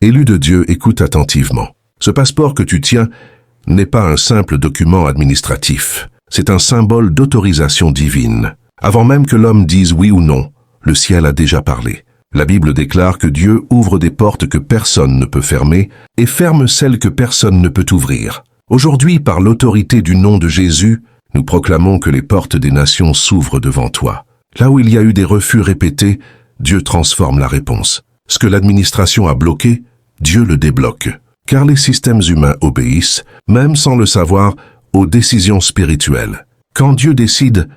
Élu de Dieu, écoute attentivement. Ce passeport que tu tiens n'est pas un simple document administratif. C'est un symbole d'autorisation divine. Avant même que l'homme dise oui ou non, le ciel a déjà parlé. La Bible déclare que Dieu ouvre des portes que personne ne peut fermer et ferme celles que personne ne peut ouvrir. Aujourd'hui, par l'autorité du nom de Jésus, nous proclamons que les portes des nations s'ouvrent devant toi. Là où il y a eu des refus répétés, Dieu transforme la réponse. Ce que l'administration a bloqué, Dieu le débloque. Car les systèmes humains obéissent, même sans le savoir, aux décisions spirituelles. Quand Dieu décide,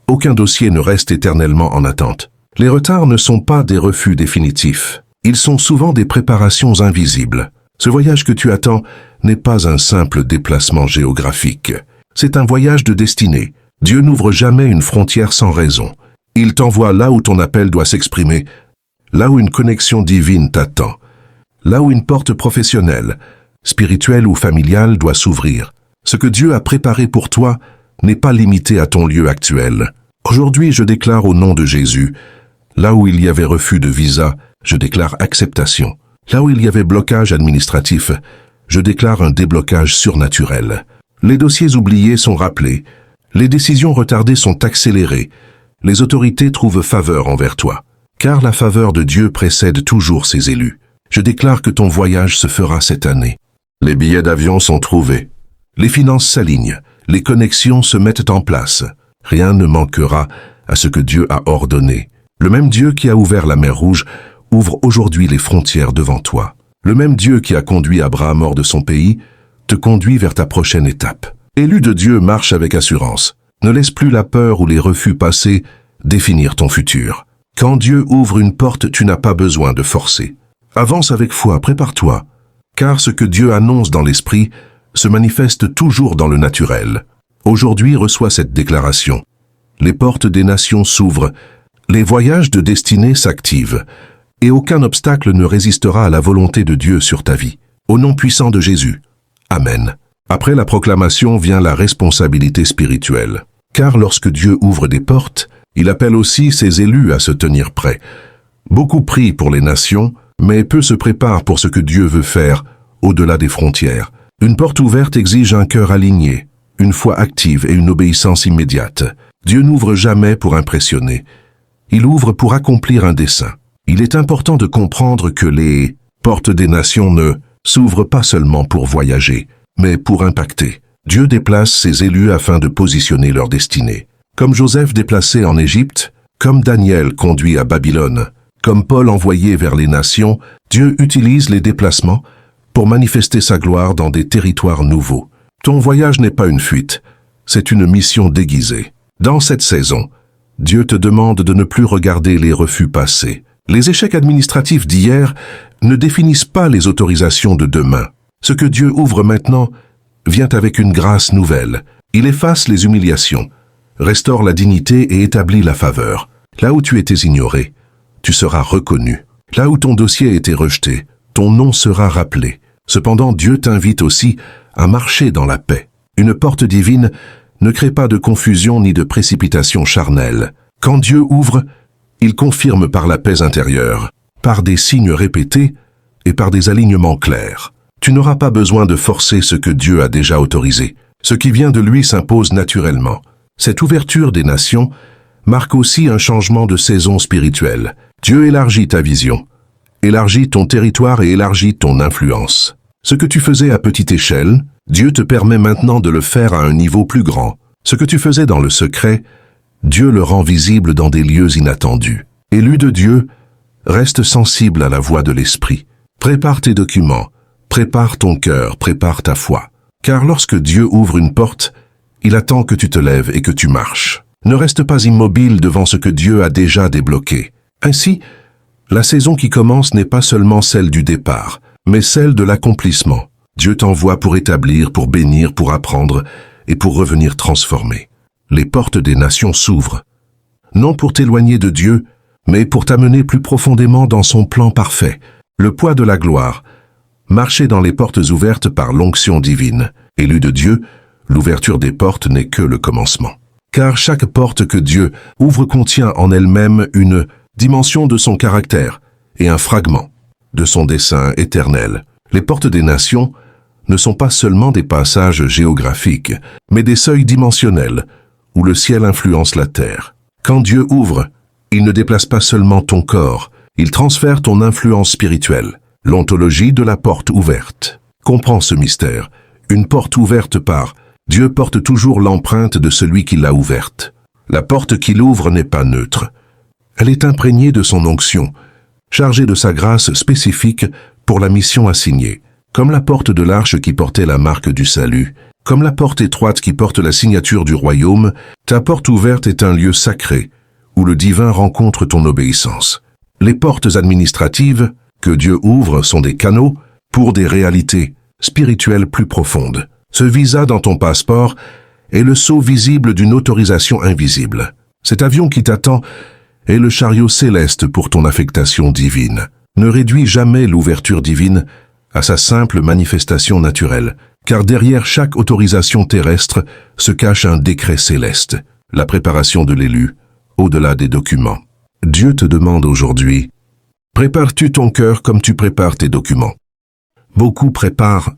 aucun dossier ne reste éternellement en attente. Les retards ne sont pas des refus définitifs. Ils sont souvent des préparations invisibles. Ce voyage que tu attends n'est pas un simple déplacement géographique. C'est un voyage de destinée. Dieu n'ouvre jamais une frontière sans raison. Il t'envoie là où ton appel doit s'exprimer, là où une connexion divine t'attend, là où une porte professionnelle, spirituelle ou familiale doit s'ouvrir. Ce que Dieu a préparé pour toi n'est pas limité à ton lieu actuel. Aujourd'hui, je déclare au nom de Jésus, là où il y avait refus de visa, je déclare acceptation. Là où il y avait blocage administratif, je déclare un déblocage surnaturel. Les dossiers oubliés sont rappelés, les décisions retardées sont accélérées, les autorités trouvent faveur envers toi. Car la faveur de Dieu précède toujours ses élus. Je déclare que ton voyage se fera cette année. Les billets d'avion sont trouvés. Les finances s'alignent. Les connexions se mettent en place. Rien ne manquera à ce que Dieu a ordonné. Le même Dieu qui a ouvert la mer Rouge ouvre aujourd'hui les frontières devant toi. Le même Dieu qui a conduit Abraham hors de son pays te conduit vers ta prochaine étape. Élu de Dieu, marche avec assurance. Ne laisse plus la peur ou les refus passés définir ton futur. Quand Dieu ouvre une porte, tu n'as pas besoin de forcer. Avance avec foi, prépare-toi, car ce que Dieu annonce dans l'esprit se manifeste toujours dans le naturel. Aujourd'hui, reçois cette déclaration. Les portes des nations s'ouvrent, les voyages de destinée s'activent, et aucun obstacle ne résistera à la volonté de Dieu sur ta vie. Au nom puissant de Jésus. Amen. Après la proclamation vient la responsabilité spirituelle. Car lorsque Dieu ouvre des portes, il appelle aussi ses élus à se tenir prêts. Beaucoup prient pour les nations, mais peu se préparent pour ce que Dieu veut faire au-delà des frontières. Une porte ouverte exige un cœur aligné, une foi active et une obéissance immédiate. Dieu n'ouvre jamais pour impressionner. Il ouvre pour accomplir un dessein. Il est important de comprendre que les portes des nations ne s'ouvrent pas seulement pour voyager, mais pour impacter. Dieu déplace ses élus afin de positionner leur destinée. Comme Joseph déplacé en Égypte, comme Daniel conduit à Babylone, comme Paul envoyé vers les nations, Dieu utilise les déplacements pour manifester sa gloire dans des territoires nouveaux. Ton voyage n'est pas une fuite, c'est une mission déguisée. Dans cette saison, Dieu te demande de ne plus regarder les refus passés. Les échecs administratifs d'hier ne définissent pas les autorisations de demain. Ce que Dieu ouvre maintenant vient avec une grâce nouvelle. Il efface les humiliations, restaure la dignité et établit la faveur. Là où tu étais ignoré, tu seras reconnu. Là où ton dossier a été rejeté, ton nom sera rappelé. Cependant, Dieu t'invite aussi à marcher dans la paix. Une porte divine ne crée pas de confusion ni de précipitation charnelle. Quand Dieu ouvre, il confirme par la paix intérieure, par des signes répétés et par des alignements clairs. Tu n'auras pas besoin de forcer ce que Dieu a déjà autorisé. Ce qui vient de lui s'impose naturellement. Cette ouverture des nations marque aussi un changement de saison spirituelle. Dieu élargit ta vision, élargit ton territoire et élargit ton influence. Ce que tu faisais à petite échelle, Dieu te permet maintenant de le faire à un niveau plus grand. Ce que tu faisais dans le secret, Dieu le rend visible dans des lieux inattendus. Élu de Dieu, reste sensible à la voix de l'Esprit. Prépare tes documents, prépare ton cœur, prépare ta foi. Car lorsque Dieu ouvre une porte, il attend que tu te lèves et que tu marches. Ne reste pas immobile devant ce que Dieu a déjà débloqué. Ainsi, la saison qui commence n'est pas seulement celle du départ, mais celle de l'accomplissement. Dieu t'envoie pour établir, pour bénir, pour apprendre et pour revenir transformer. Les portes des nations s'ouvrent, non pour t'éloigner de Dieu, mais pour t'amener plus profondément dans son plan parfait. Le poids de la gloire, marcher dans les portes ouvertes par l'onction divine. Élu de Dieu, l'ouverture des portes n'est que le commencement. Car chaque porte que Dieu ouvre contient en elle-même une dimension de son caractère et un fragment de son dessein éternel. Les portes des nations ne sont pas seulement des passages géographiques, mais des seuils dimensionnels où le ciel influence la terre. Quand Dieu ouvre, il ne déplace pas seulement ton corps, il transfère ton influence spirituelle. L'ontologie de la porte ouverte. Comprends ce mystère. Une porte ouverte par Dieu porte toujours l'empreinte de celui qui l'a ouverte. La porte qu'il ouvre n'est pas neutre. Elle est imprégnée de son onction, chargée de sa grâce spécifique pour la mission assignée. Comme la porte de l'arche qui portait la marque du salut, comme la porte étroite qui porte la signature du royaume, ta porte ouverte est un lieu sacré, où le divin rencontre ton obéissance. Les portes administratives que Dieu ouvre sont des canaux pour des réalités spirituelles plus profondes. Ce visa dans ton passeport est le sceau visible d'une autorisation invisible. Cet avion qui t'attend est le chariot céleste pour ton affectation divine. Ne réduis jamais l'ouverture divine à sa simple manifestation naturelle, car derrière chaque autorisation terrestre se cache un décret céleste, la préparation de l'élu, au-delà des documents. Dieu te demande aujourd'hui, prépares-tu ton cœur comme tu prépares tes documents? Beaucoup préparent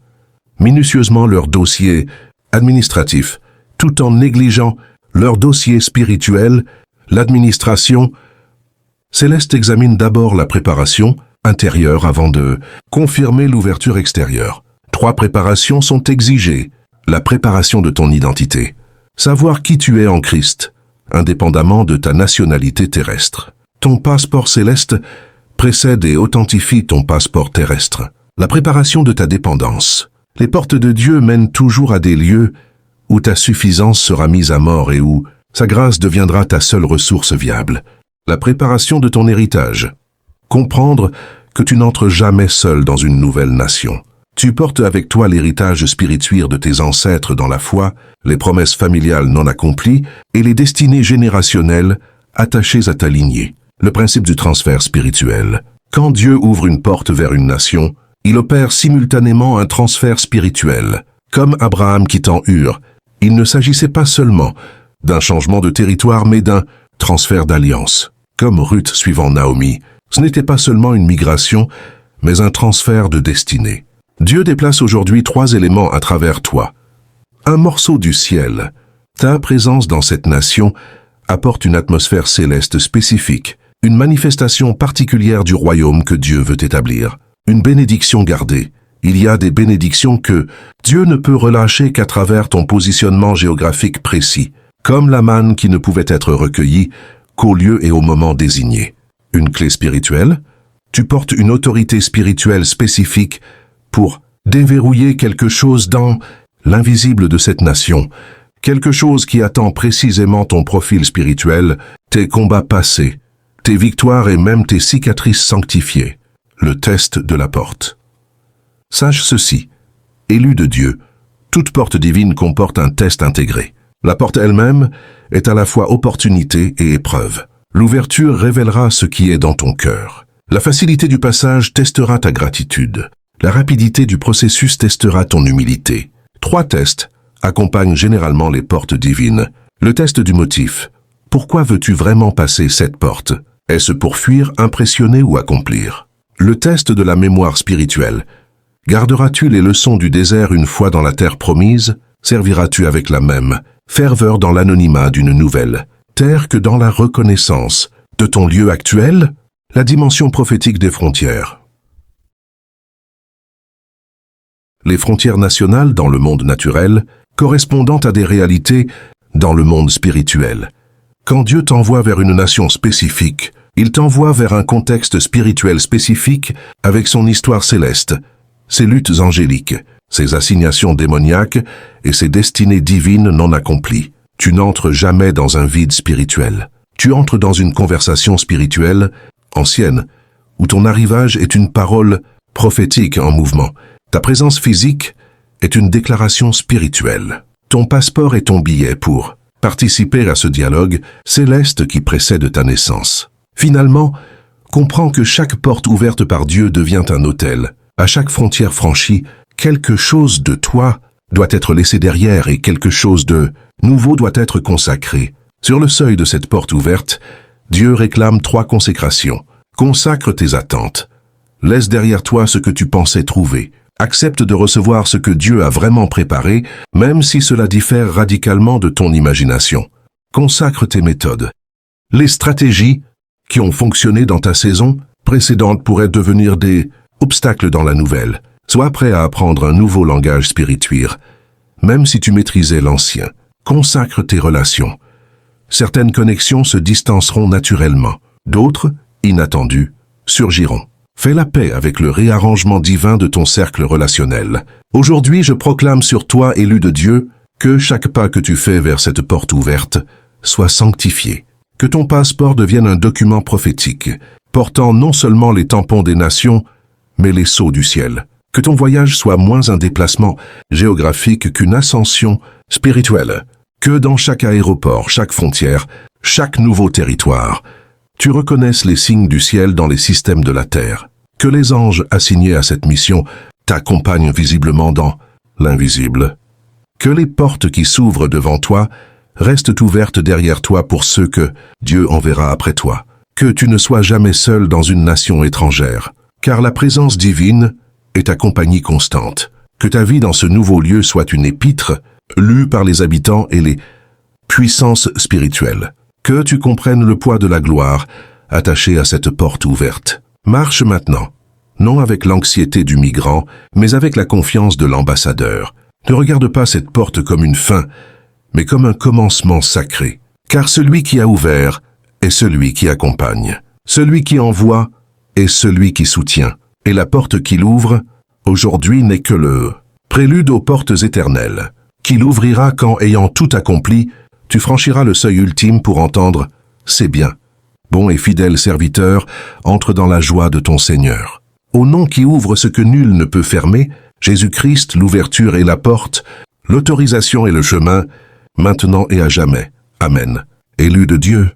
minutieusement leur dossier administratif, tout en négligeant leur dossier spirituel. L'administration céleste examine d'abord la préparation intérieure avant de confirmer l'ouverture extérieure. 3 préparations sont exigées. La préparation de ton identité. Savoir qui tu es en Christ, indépendamment de ta nationalité terrestre. Ton passeport céleste précède et authentifie ton passeport terrestre. La préparation de ta dépendance. Les portes de Dieu mènent toujours à des lieux où ta suffisance sera mise à mort et où sa grâce deviendra ta seule ressource viable. La préparation de ton héritage. Comprendre que tu n'entres jamais seul dans une nouvelle nation. Tu portes avec toi l'héritage spirituel de tes ancêtres dans la foi, les promesses familiales non accomplies et les destinées générationnelles attachées à ta lignée. Le principe du transfert spirituel. Quand Dieu ouvre une porte vers une nation, il opère simultanément un transfert spirituel. Comme Abraham quittant Ur, il ne s'agissait pas seulement d'un changement de territoire mais d'un transfert d'alliance. Comme Ruth suivant Naomi, ce n'était pas seulement une migration, mais un transfert de destinée. Dieu déplace aujourd'hui 3 éléments à travers toi. Un morceau du ciel. Ta présence dans cette nation apporte une atmosphère céleste spécifique, une manifestation particulière du royaume que Dieu veut établir. Une bénédiction gardée. Il y a des bénédictions que Dieu ne peut relâcher qu'à travers ton positionnement géographique précis, comme la manne qui ne pouvait être recueillie qu'au lieu et au moment désigné. Une clé spirituelle. Tu portes une autorité spirituelle spécifique pour déverrouiller quelque chose dans l'invisible de cette nation, quelque chose qui attend précisément ton profil spirituel, tes combats passés, tes victoires et même tes cicatrices sanctifiées. Le test de la porte. Sache ceci, élu de Dieu, toute porte divine comporte un test intégré. La porte elle-même est à la fois opportunité et épreuve. L'ouverture révélera ce qui est dans ton cœur. La facilité du passage testera ta gratitude. La rapidité du processus testera ton humilité. 3 tests accompagnent généralement les portes divines. Le test du motif. Pourquoi veux-tu vraiment passer cette porte? Est-ce pour fuir, impressionner ou accomplir? Le test de la mémoire spirituelle. Garderas-tu les leçons du désert une fois dans la terre promise? Serviras-tu avec la même ferveur dans l'anonymat d'une nouvelle terre que dans la reconnaissance de ton lieu actuel? La dimension prophétique des frontières. Les frontières nationales dans le monde naturel, correspondant à des réalités dans le monde spirituel. Quand Dieu t'envoie vers une nation spécifique, il t'envoie vers un contexte spirituel spécifique avec son histoire céleste, ses luttes angéliques, ses assignations démoniaques et ses destinées divines non accomplies. Tu n'entres jamais dans un vide spirituel. Tu entres dans une conversation spirituelle, ancienne, où ton arrivage est une parole prophétique en mouvement. Ta présence physique est une déclaration spirituelle. Ton passeport est ton billet pour participer à ce dialogue céleste qui précède ta naissance. Finalement, comprends que chaque porte ouverte par Dieu devient un autel. À chaque frontière franchie, quelque chose de toi doit être laissé derrière et quelque chose de nouveau doit être consacré. Sur le seuil de cette porte ouverte, Dieu réclame 3 consécrations. Consacre tes attentes. Laisse derrière toi ce que tu pensais trouver. Accepte de recevoir ce que Dieu a vraiment préparé, même si cela diffère radicalement de ton imagination. Consacre tes méthodes. Les stratégies qui ont fonctionné dans ta saison précédente pourraient devenir des obstacles dans la nouvelle. Sois prêt à apprendre un nouveau langage spirituel, même si tu maîtrisais l'ancien. Consacre tes relations. Certaines connexions se distanceront naturellement, d'autres, inattendues, surgiront. Fais la paix avec le réarrangement divin de ton cercle relationnel. Aujourd'hui, je proclame sur toi, élu de Dieu, que chaque pas que tu fais vers cette porte ouverte soit sanctifié. Que ton passeport devienne un document prophétique, portant non seulement les tampons des nations, mais les sceaux du ciel. Que ton voyage soit moins un déplacement géographique qu'une ascension spirituelle. Que dans chaque aéroport, chaque frontière, chaque nouveau territoire, tu reconnaisses les signes du ciel dans les systèmes de la terre. Que les anges assignés à cette mission t'accompagnent visiblement dans l'invisible. Que les portes qui s'ouvrent devant toi restent ouvertes derrière toi pour ceux que Dieu enverra après toi. Que tu ne sois jamais seul dans une nation étrangère, car la présence divine est ta compagnie constante. Que ta vie dans ce nouveau lieu soit une épître lue par les habitants et les puissances spirituelles. Que tu comprennes le poids de la gloire attachée à cette porte ouverte. Marche maintenant, non avec l'anxiété du migrant, mais avec la confiance de l'ambassadeur. Ne regarde pas cette porte comme une fin, mais comme un commencement sacré. Car celui qui a ouvert est celui qui accompagne. Celui qui envoie est celui qui soutient. Et la porte qu'il ouvre, aujourd'hui n'est que le prélude aux portes éternelles, qu'il ouvrira quand, ayant tout accompli, tu franchiras le seuil ultime pour entendre « C'est bien ». Bon et fidèle serviteur, entre dans la joie de ton Seigneur. Au nom qui ouvre ce que nul ne peut fermer, Jésus-Christ, l'ouverture et la porte, l'autorisation et le chemin, maintenant et à jamais. Amen. Élu de Dieu,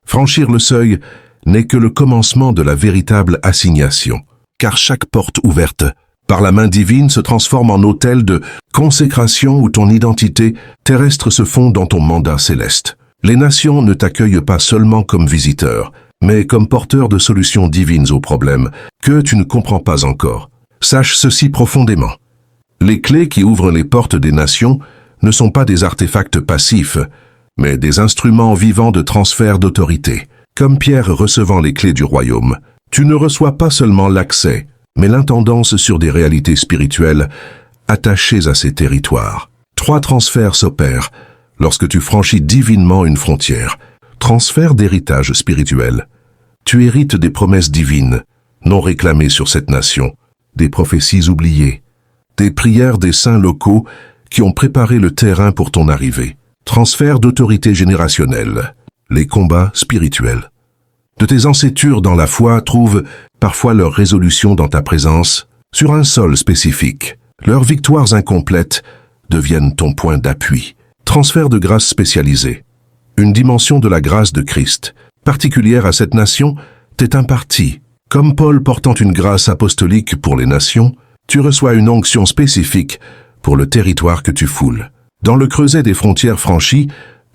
franchir le seuil n'est que le commencement de la véritable assignation, car chaque porte ouverte par la main divine se transforme en autel de consécration où ton identité terrestre se fond dans ton mandat céleste. Les nations ne t'accueillent pas seulement comme visiteur, mais comme porteur de solutions divines aux problèmes que tu ne comprends pas encore. Sache ceci profondément. Les clés qui ouvrent les portes des nations ne sont pas des artefacts passifs, mais des instruments vivants de transfert d'autorité. Comme Pierre recevant les clés du royaume, tu ne reçois pas seulement l'accès, mais l'intendance sur des réalités spirituelles attachées à ces territoires. 3 transferts s'opèrent lorsque tu franchis divinement une frontière. Transfert d'héritage spirituel. Tu hérites des promesses divines, non réclamées sur cette nation, des prophéties oubliées, des prières des saints locaux qui ont préparé le terrain pour ton arrivée. Transfert d'autorité générationnelle. Les combats spirituels de tes ancêtures dans la foi trouvent parfois leur résolution dans ta présence, sur un sol spécifique. Leurs victoires incomplètes deviennent ton point d'appui. Transfert de grâce spécialisée. Une dimension de la grâce de Christ, particulière à cette nation, t'est impartie. Comme Paul portant une grâce apostolique pour les nations, tu reçois une onction spécifique pour le territoire que tu foules. Dans le creuset des frontières franchies,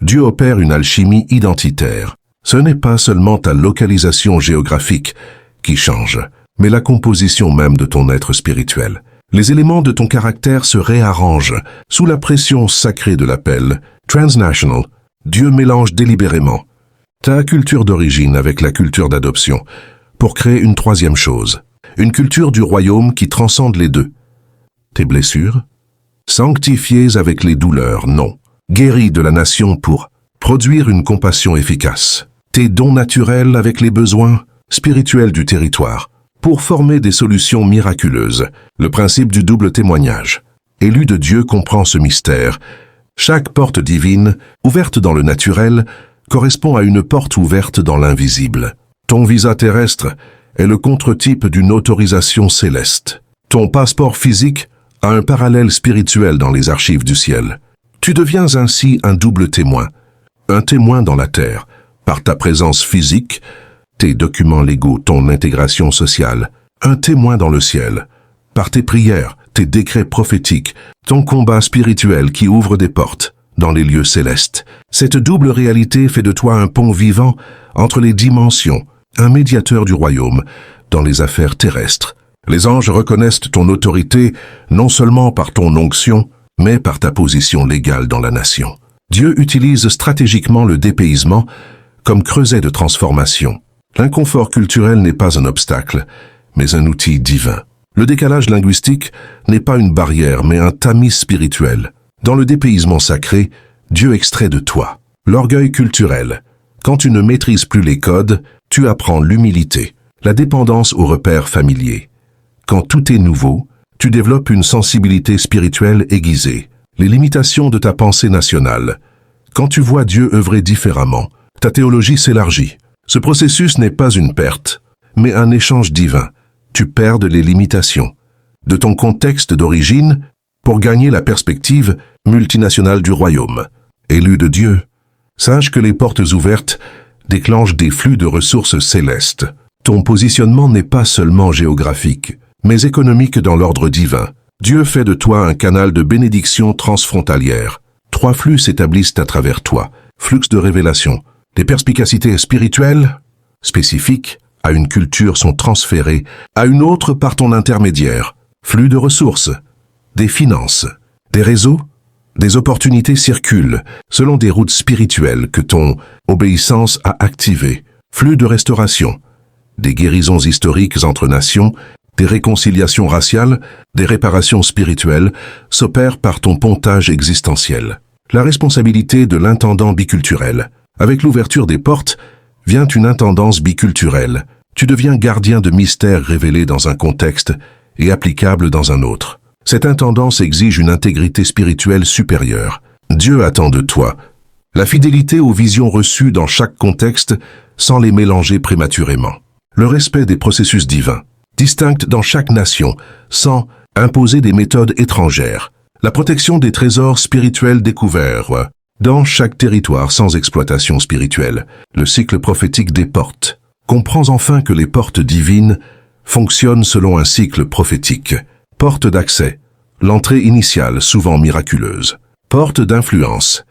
Dieu opère une alchimie identitaire. Ce n'est pas seulement ta localisation géographique qui change, mais la composition même de ton être spirituel. Les éléments de ton caractère se réarrangent sous la pression sacrée de l'appel transnational. Dieu mélange délibérément ta culture d'origine avec la culture d'adoption pour créer une troisième chose, une culture du royaume qui transcende les deux. Tes blessures, sanctifiées avec les douleurs, non, guéries de la nation pour produire une compassion efficace. Tes dons naturels avec les besoins spirituels du territoire, pour former des solutions miraculeuses. Le principe du double témoignage. Élu de Dieu comprend ce mystère. Chaque porte divine, ouverte dans le naturel, correspond à une porte ouverte dans l'invisible. Ton visa terrestre est le contre-type d'une autorisation céleste. Ton passeport physique a un parallèle spirituel dans les archives du ciel. Tu deviens ainsi un double témoin. Un témoin dans la terre, par ta présence physique, tes documents légaux, ton intégration sociale. Un témoin dans le ciel, par tes prières, tes décrets prophétiques, ton combat spirituel qui ouvre des portes dans les lieux célestes. Cette double réalité fait de toi un pont vivant entre les dimensions, un médiateur du royaume, dans les affaires terrestres. Les anges reconnaissent ton autorité non seulement par ton onction, mais par ta position légale dans la nation. Dieu utilise stratégiquement le dépaysement comme creuset de transformation. L'inconfort culturel n'est pas un obstacle, mais un outil divin. Le décalage linguistique n'est pas une barrière, mais un tamis spirituel. Dans le dépaysement sacré, Dieu extrait de toi l'orgueil culturel. Quand tu ne maîtrises plus les codes, tu apprends l'humilité, la dépendance aux repères familiers. Quand tout est nouveau, tu développes une sensibilité spirituelle aiguisée, les limitations de ta pensée nationale. Quand tu vois Dieu œuvrer différemment, ta théologie s'élargit. Ce processus n'est pas une perte, mais un échange divin. Tu perds les limitations de ton contexte d'origine pour gagner la perspective multinationale du royaume. Élu de Dieu, sache que les portes ouvertes déclenchent des flux de ressources célestes. Ton positionnement n'est pas seulement géographique, mais économique dans l'ordre divin. Dieu fait de toi un canal de bénédiction transfrontalière. 3 flux s'établissent à travers toi. Flux de révélation. Des perspicacités spirituelles, spécifiques, à une culture sont transférées à une autre par ton intermédiaire. Flux de ressources, des finances, des réseaux, des opportunités circulent selon des routes spirituelles que ton obéissance a activées. Flux de restauration, des guérisons historiques entre nations, des réconciliations raciales, des réparations spirituelles s'opèrent par ton pontage existentiel. La responsabilité de l'intendant biculturel. Avec l'ouverture des portes, vient une intendance biculturelle. Tu deviens gardien de mystères révélés dans un contexte et applicables dans un autre. Cette intendance exige une intégrité spirituelle supérieure. Dieu attend de toi la fidélité aux visions reçues dans chaque contexte sans les mélanger prématurément. Le respect des processus divins, distincts dans chaque nation, sans imposer des méthodes étrangères. La protection des trésors spirituels découverts dans chaque territoire sans exploitation spirituelle. Le cycle prophétique des portes. Comprends enfin que les portes divines fonctionnent selon un cycle prophétique. Porte d'accès, l'entrée initiale souvent miraculeuse. Porte d'influence,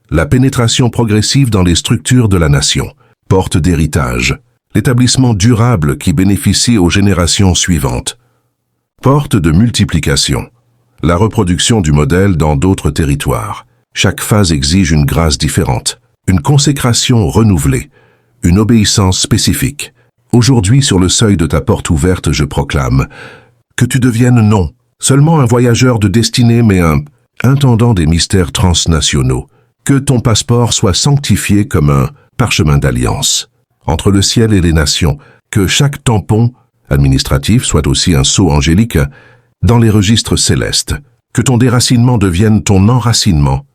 la pénétration progressive dans les structures de la nation. Porte d'héritage, l'établissement durable qui bénéficie aux générations suivantes. Porte de multiplication, la reproduction du modèle dans d'autres territoires. Chaque phase exige une grâce différente, une consécration renouvelée, une obéissance spécifique. Aujourd'hui, sur le seuil de ta porte ouverte, je proclame que tu deviennes non seulement un voyageur de destinée, mais un intendant des mystères transnationaux. Que ton passeport soit sanctifié comme un parchemin d'alliance entre le ciel et les nations. Que chaque tampon administratif soit aussi un sceau angélique dans les registres célestes. Que ton déracinement devienne ton enracinement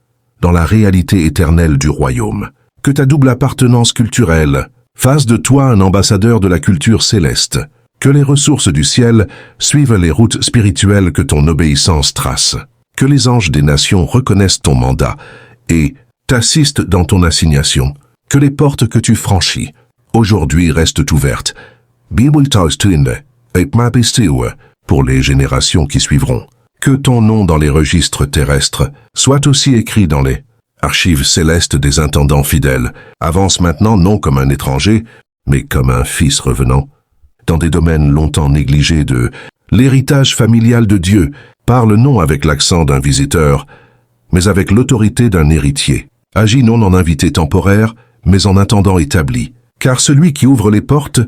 dans la réalité éternelle du royaume. Que ta double appartenance culturelle fasse de toi un ambassadeur de la culture céleste. Que les ressources du ciel suivent les routes spirituelles que ton obéissance trace. Que les anges des nations reconnaissent ton mandat et t'assistent dans ton assignation. Que les portes que tu franchis aujourd'hui restent ouvertes. Pour les générations qui suivront. Que ton nom dans les registres terrestres soit aussi écrit dans les archives célestes des intendants fidèles. Avance maintenant non comme un étranger, mais comme un fils revenant. Dans des domaines longtemps négligés de l'héritage familial de Dieu, parle non avec l'accent d'un visiteur, mais avec l'autorité d'un héritier. Agis non en invité temporaire, mais en intendant établi. Car celui qui ouvre les portes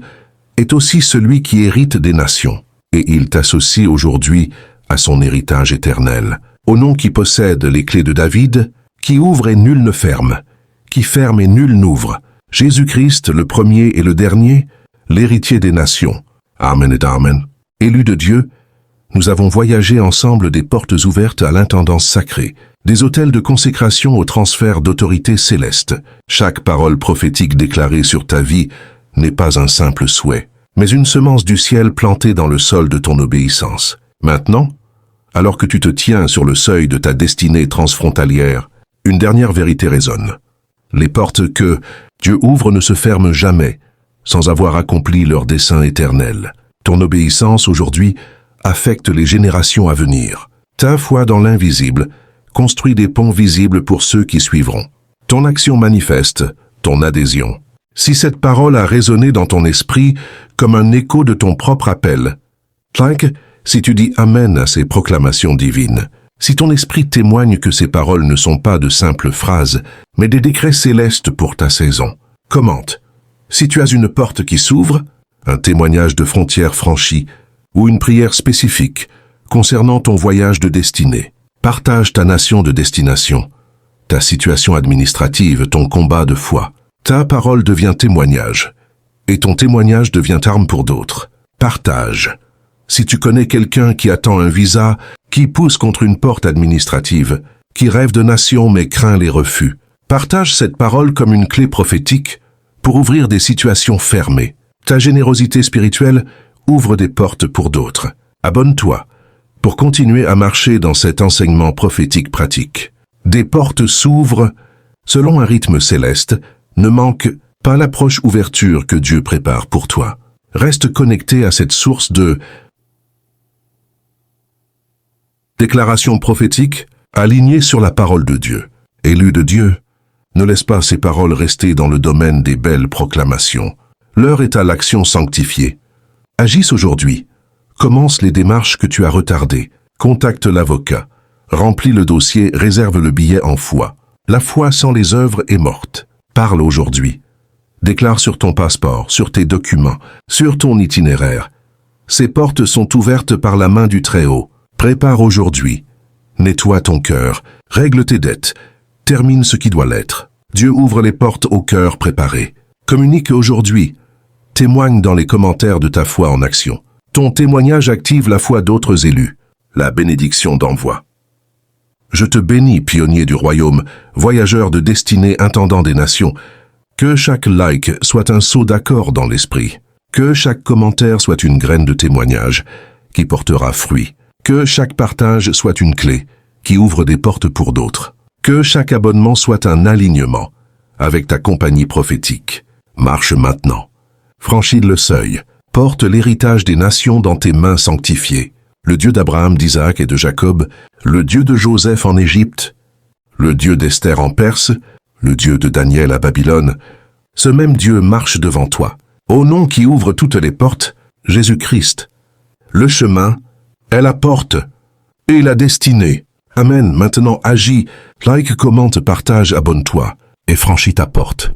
est aussi celui qui hérite des nations. Et il t'associe aujourd'hui à son héritage éternel. Au nom qui possède les clés de David, qui ouvre et nul ne ferme, qui ferme et nul n'ouvre. Jésus-Christ, le premier et le dernier, l'héritier des nations. Amen et Amen. Élus de Dieu, nous avons voyagé ensemble des portes ouvertes à l'intendance sacrée, des autels de consécration au transfert d'autorité céleste. Chaque parole prophétique déclarée sur ta vie n'est pas un simple souhait, mais une semence du ciel plantée dans le sol de ton obéissance. Maintenant, alors que tu te tiens sur le seuil de ta destinée transfrontalière, une dernière vérité résonne. Les portes que Dieu ouvre ne se ferment jamais, sans avoir accompli leur dessein éternel. Ton obéissance aujourd'hui affecte les générations à venir. Ta foi dans l'invisible construit des ponts visibles pour ceux qui suivront. Ton action manifeste ton adhésion. Si cette parole a résonné dans ton esprit comme un écho de ton propre appel. Like, si tu dis Amen à ces proclamations divines, si ton esprit témoigne que ces paroles ne sont pas de simples phrases, mais des décrets célestes pour ta saison. Commente. Si tu as une porte qui s'ouvre, un témoignage de frontières franchies, ou une prière spécifique concernant ton voyage de destinée, partage ta nation de destination, ta situation administrative, ton combat de foi. Ta parole devient témoignage, et ton témoignage devient arme pour d'autres. Partage. Si tu connais quelqu'un qui attend un visa, qui pousse contre une porte administrative, qui rêve de nation mais craint les refus, partage cette parole comme une clé prophétique pour ouvrir des situations fermées. Ta générosité spirituelle ouvre des portes pour d'autres. Abonne-toi pour continuer à marcher dans cet enseignement prophétique pratique. Des portes s'ouvrent selon un rythme céleste. Ne manque pas l'approche ouverture que Dieu prépare pour toi. Reste connecté à cette source de déclaration prophétique, alignée sur la parole de Dieu. Élu de Dieu, ne laisse pas ces paroles rester dans le domaine des belles proclamations. L'heure est à l'action sanctifiée. Agisse aujourd'hui. Commence les démarches que tu as retardées. Contacte l'avocat. Remplis le dossier, réserve le billet en foi. La foi sans les œuvres est morte. Parle aujourd'hui. Déclare sur ton passeport, sur tes documents, sur ton itinéraire. Ces portes sont ouvertes par la main du Très-Haut. Prépare aujourd'hui. Nettoie ton cœur. Règle tes dettes. Termine ce qui doit l'être. Dieu ouvre les portes au cœur préparé. Communique aujourd'hui. Témoigne dans les commentaires de ta foi en action. Ton témoignage active la foi d'autres élus. La bénédiction d'envoi. Je te bénis, pionnier du royaume, voyageur de destinée, intendant des nations. Que chaque like soit un saut d'accord dans l'esprit. Que chaque commentaire soit une graine de témoignage qui portera fruit. Que chaque partage soit une clé qui ouvre des portes pour d'autres. Que chaque abonnement soit un alignement avec ta compagnie prophétique. Marche maintenant. Franchis le seuil. Porte l'héritage des nations dans tes mains sanctifiées. Le Dieu d'Abraham, d'Isaac et de Jacob, le Dieu de Joseph en Égypte, le Dieu d'Esther en Perse, le Dieu de Daniel à Babylone, ce même Dieu marche devant toi. Au nom qui ouvre toutes les portes, Jésus-Christ. Le chemin est la porte et la destinée. Amen. Maintenant agis, like, commente, partage, abonne-toi et franchis ta porte.